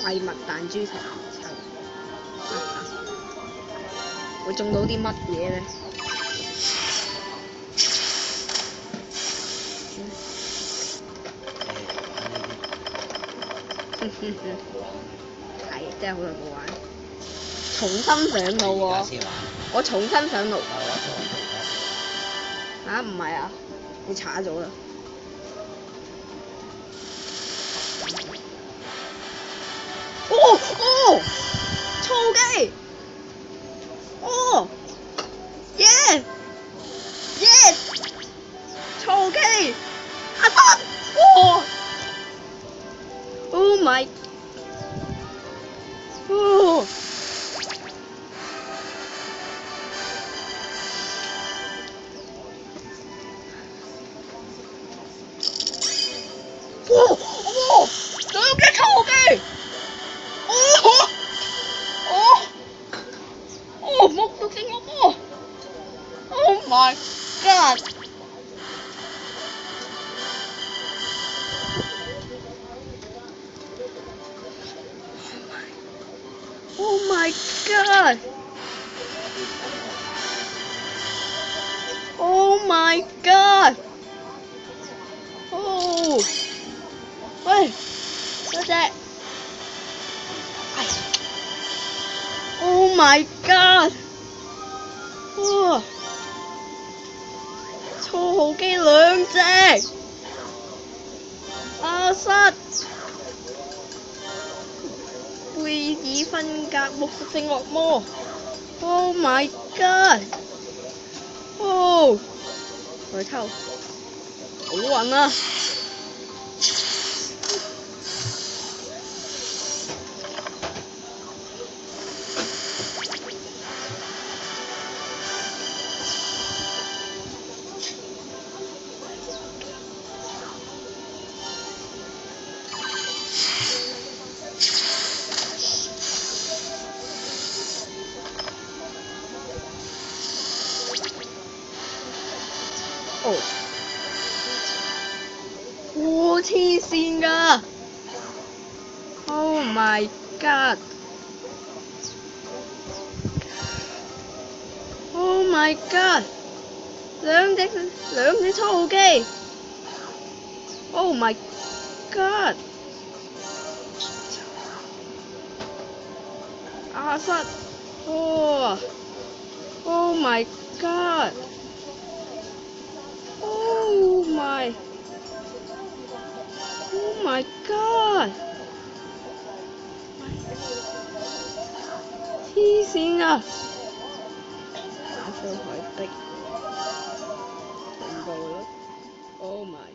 廢物彈珠台，會中到啲乜嘢咧？係真係好耐冇玩，重新上路喎！我重新上路。啊，唔係啊，你查咗啦。哦！操機！哦！耶！操機！阿德！哦 ！Oh my！ 哦！仲有嘅操機！木獨性惡魔 ！Oh my god！ Oh my god！ Oh my god！ 哦！喂，多謝。Oh my god！ 哇！初號機兩隻，阿瑟、貝爾芬格木屬性惡魔 ，Oh my god！ 哦，來偷，好運啊！哦，哇！黐線㗎 ！Oh my god！ Oh my god！ 兩隻初號機 ！Oh my god！ 阿瑟，哇 ！Oh my god！ Oh my god！ 黐線啊！打上海的恐怖咯 ！Oh my！